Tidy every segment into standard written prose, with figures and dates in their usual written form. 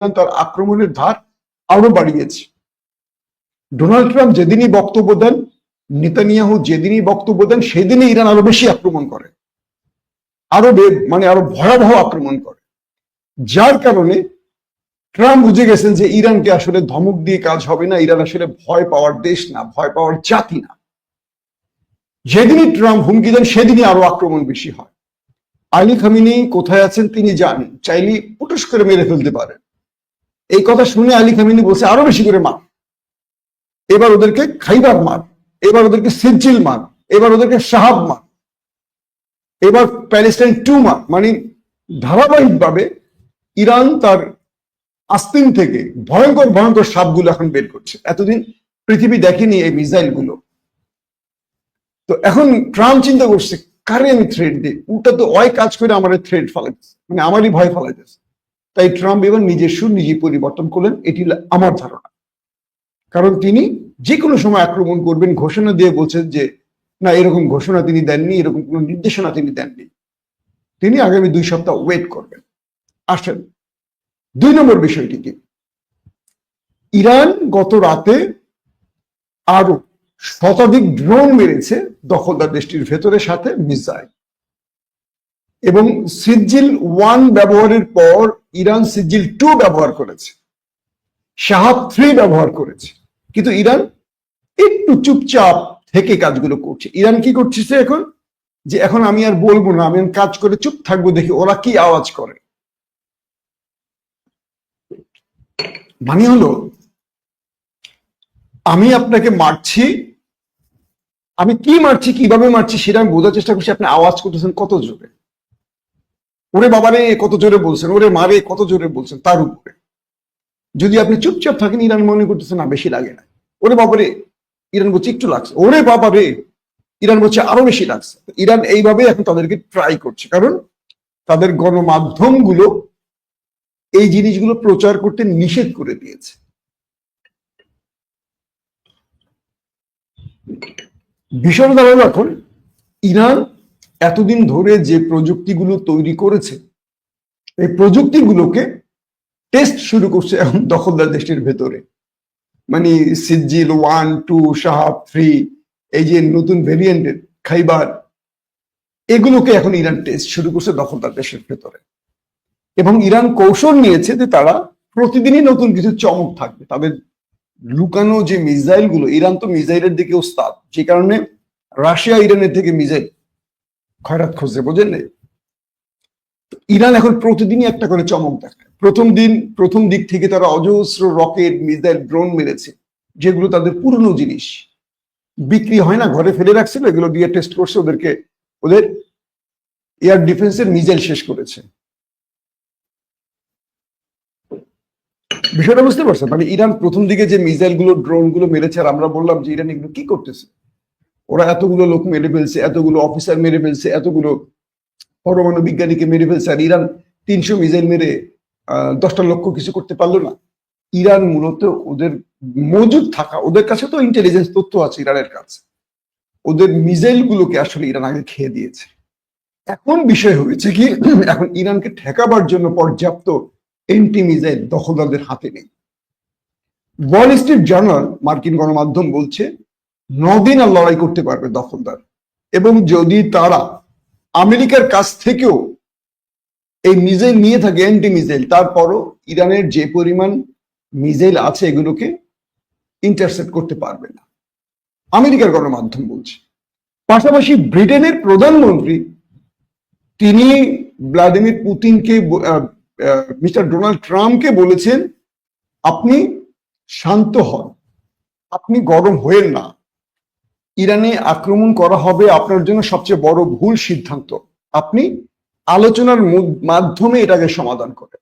তার আক্রমণের ধার আরো বাড়িয়েছে। ডোনাল্ড ট্রাম্প যেদিনই বক্তব্য দেন, নেতানিয়াহু যেদিনই বক্তব্য দেন, সেদিনই ইরান আরো বেশি আক্রমণ করে, আরো ভয়াবহ আক্রমণ করে। যার কারণে ট্রাম্প বুঝে গেছেন যে ইরানকে আসলে ধমক দিয়ে কাজ হবে না, ইরান আসলে ভয় পাওয়ার দেশ না, ভয় পাওয়ার জাতি না। যেদিনই ট্রাম্প হুমকি দেন সেদিনই আরো আক্রমণ বেশি হয়। আলী খামেনি কোথায় আছেন তিনি জানেন, চাইলে পুটুস করে মেরে ফেলতে পারেন। এই কথা শুনে আলী খামেনি বলছে আরো বেশি করে মার, এবার ওদেরকে খাইবার মার, এবার ওদেরকে সিজিল মার, এবার ওদেরকে শাহাব মার, এবার প্যালেস্টাইন 2 মার। মানে ধারাবাহিকভাবে ইরান তার আস্তিন থেকে ভয়ঙ্কর ভয়ঙ্কর সাপগুলো এখন বের করছে। এতদিন পৃথিবী দেখেনি এই মিসাইল গুলো। তো এখন ট্রাম্প চিন্তা করছে কারে আমি থ্রেড দিই, ওটা তো ওই কাজ করে আমার থ্রেড ফেলাইতেছে, মানে আমারই ভয় ফেলাইতেছে। তাই ট্রাম্প এবার নিজের সুর নিজে পরিবর্তন করলেন, এটি আমার ধারণা। কারণ তিনি যে কোনো সময় আক্রমণ করবেন ঘোষণা দিয়ে বলছেন যে না, এরকম ঘোষণা তিনি দেননি, এরকম কোনো নির্দেশনা তিনি দেননি, তিনি আগামী 2 সপ্তাহ ওয়েট করবেন। আসেন 2 নম্বর বিষয়টি কি, ইরান গত রাতে আরো শতাধিক ড্রোন মেরেছে দখলদার দেশটির ভেতরে, সাথে মিসাইল। এবং সিজিল 1 ব্যবহারের পর ইরান সিজিল 2 ব্যবহার করেছে, শাহাব 3 ব্যবহার করেছে। কিন্তু ইরান একটু চুপচাপ থেকে কাজগুলো করছে। ইরান কি করছে এখন, যে এখন আমি আর বলবো না, আমি কাজ করে চুপ থাকবো, দেখি ওরা কি আওয়াজ করে। মানে হলো আমি আপনাকে মারছি, আমি কি মারছি, কিভাবে মারছি সেটা আমি বোঝার চেষ্টা করছি। আপনি আওয়াজ করতেছেন কত জোরে, ওরে বাবারে কত জোরে বলছেন, ওরে মারে কত জোরে বলছেন, তার উপরে। যদি আপনি চুপচাপ থাকেন, ইরান মনে করতেছে না বেশি লাগে না, ওরে বাবারে ইরান বলছে একটু লাগছে, ওরে বাবারে ইরান বলছে আরো বেশি লাগছে। ইরান এইভাবে এখন তাদেরকে ট্রাই করছে, কারণ তাদের গণমাধ্যম গুলো এই জিনিসগুলো প্রচার করতে নিষেধ করে দিয়েছে। ভীষণ দাঁড়ানো এখন ইরান এতদিন ধরে যে প্রযুক্তিগুলো তৈরি করেছে, এই প্রযুক্তিগুলোকে টেস্ট শুরু করছে এখন দখলদার দেশটির ভেতরে। মানে সিজিল 1, 2, শাহাব 3, এই যে নতুন ভেরিয়েন্টের খাইবার, এগুলোকে এখন ইরান টেস্ট শুরু করছে দখলদার দেশের ভেতরে। এবং ইরান কৌশল নিয়েছে যে তারা প্রতিদিনই নতুন কিছু চমক থাকবে। তাদের লুকানো যে মিসাইল গুলো, ইরান তো মিসাইলের দিকে ওস্তাদ, যে কারণে রাশিয়া ইরানের থেকে মিসাইল খয়রাত খুঁজছে, বোঝেন। ইরান এখন প্রতিদিনই একটা করে চমক দেখায়। প্রথম দিক থেকে তারা অজস্র রকেট, মিসাইল, ড্রোন মেরেছে, যেগুলো তাদের পুরনো জিনিস, বিক্রি হয় না, ঘরে ফেলে রাখছিল, এগুলো দিয়ে টেস্ট করছে, ওদের এয়ার ডিফেন্সের মিসাইল শেষ করেছে। বিষয়টা বুঝতে পারছেন? মানে ইরান প্রথম দিকে যে মিসাইল গুলো, ড্রোন গুলো মেরেছে, আর আমরা বললাম যে ইরান এগুলো কি করতেছে, ওরা এতগুলো লোক মেরে ফেলছে, এতগুলো অফিসার মেরে ফেলছে, এতগুলো পরমাণু বিজ্ঞানীকে মেরে ফেলছে, আর ইরান 300 মিসাইল মেরে 10টা লক্ষ্য কিছু করতে পারলো না। ইরান মূলত ওদের মজুদ থাকা, ওদের কাছে তো ইন্টেলিজেন্স তথ্য আছে ইরানের কাছে, ওদের মিসাইল গুলোকে আসলে ইরান আগে খেয়ে দিয়েছে। এখন বিষয় হয়েছে কি, এখন ইরানকে ঠেকাবার জন্য পর্যাপ্ত এন্টি মিসাইল দখলদারদের হাতে নেই। ওয়াল স্ট্রিট জার্নাল, মার্কিন গণমাধ্যম বলছে 9 দিন আর লড়াই করতে পারবে দখলদার। এবং যদি তারা আমেরিকার কাছ থেকেও এই মিসাইল নিয়ে থাকে, অ্যান্টি মিসাইল, তারপরও ইরানের যে পরিমাণ মিসাইল আছে এগুলোকে ইন্টারসেপ্ট করতে পারবে না, আমেরিকার গণমাধ্যম বলছে। পাশাপাশি ব্রিটেনের প্রধানমন্ত্রী তিনি ভ্লাদিমির পুতিনকে, মিস্টার ডোনাল্ড ট্রাম্পকে বলেছেন আপনি শান্ত হন, আপনি গরম হয়েন না, ইরানে আক্রমণ করা হবে আপনার জন্য সবচেয়ে বড় ভুল সিদ্ধান্ত, আপনি আলোচনার মাধ্যমে এটাকে সমাধান করেন।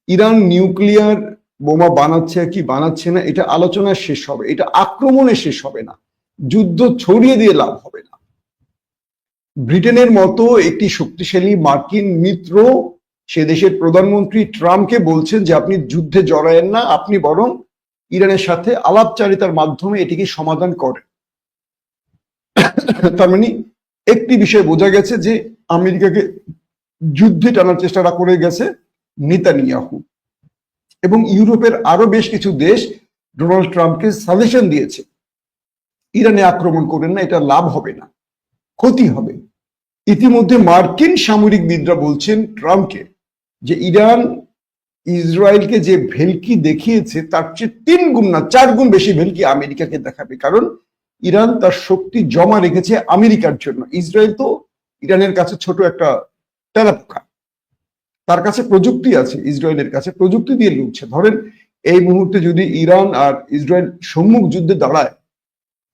ইরান নিউক্লিয়ার বোমা বানাচ্ছে কি বানাচ্ছে না, এটা আলোচনায় শেষ হবে, এটা আক্রমণে শেষ হবে না, যুদ্ধ ছড়িয়ে দিয়ে লাভ হবে না। ব্রিটেনের মতো একটি শক্তিশালী মার্কিন মিত্র সে দেশের প্রধানমন্ত্রী ট্রাম্পকে বলছেন যে আপনি যুদ্ধে জড়ায়েন না, আপনি বরং ইরানের সাথে আলাপচারিতার মাধ্যমে এটিকে সমাধান করেন। তার মানে একটি বিষয় বোঝা গেছে যে আমেরিকাকে যুদ্ধে টানার চেষ্টাটা করে গেছে নেতানিয়াহু। এবং ইউরোপের আরো বেশ কিছু দেশ ডোনাল্ড ট্রাম্পকে সাজেশন দিয়েছে, ইরানে আক্রমণ করেন না, এটা লাভ হবে না, ক্ষতি হবে। ইতিমধ্যে মার্কিন সামরিকবিদরা বলছেন ট্রাম্পকে যে ইরান ইসরায়েলকে যে ভেলকি দেখিয়েছে তার চেয়ে 3 গুণ না 4 গুণ বেশি ভেলকি আমেরিকাকে দেখাবে, কারণ ইরান তার শক্তি জমা রেখেছে আমেরিকার জন্য। ইসরায়েল তো ইরানের কাছে ছোট একটা তেলাপোকা, তার কাছে প্রযুক্তি আছে, ইসরায়েলের কাছে প্রযুক্তি দিয়ে লুটছে। ধরেন এই মুহূর্তে যদি ইরান আর ইসরায়েল সম্মুখ যুদ্ধে দাঁড়ায়,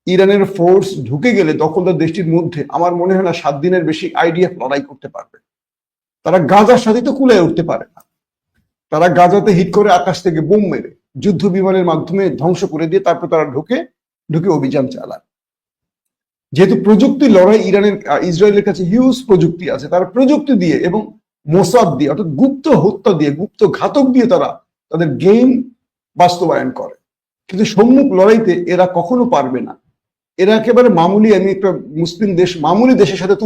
ইরানের ফোর্স ঢুকে গেলে দখলদার দেশটির মধ্যে আমার মনে হয় না 7 দিনের বেশি আইডিএফ লড়াই করতে পারবে। তারা গাজার সাথে তো কুলায় উঠতে পারে না, তারা গাজাতে হিট করে আকাশ থেকে বোম মেরে যুদ্ধ বিমানের মাধ্যমে ধ্বংস করে দিয়ে তারপর তারা ঢুকে অভিযান চালায়। যেহেতু প্রযুক্তি লড়াই, ইসরায়েলের কাছে হিউজ প্রযুক্তি আছে, তারা প্রযুক্তি দিয়ে এবং মোসাদ দিয়ে অর্থাৎ গুপ্ত হত্যা দিয়ে, গুপ্ত ঘাতক দিয়ে তারা তাদের গেম বাস্তবায়ন করে। কিন্তু সম্মুখ লড়াইতে এরা কখনো পারবে না। এরা একেবারে মামুলি, আমি একটা মুসলিম দেশ, মামুলি দেশের সাথে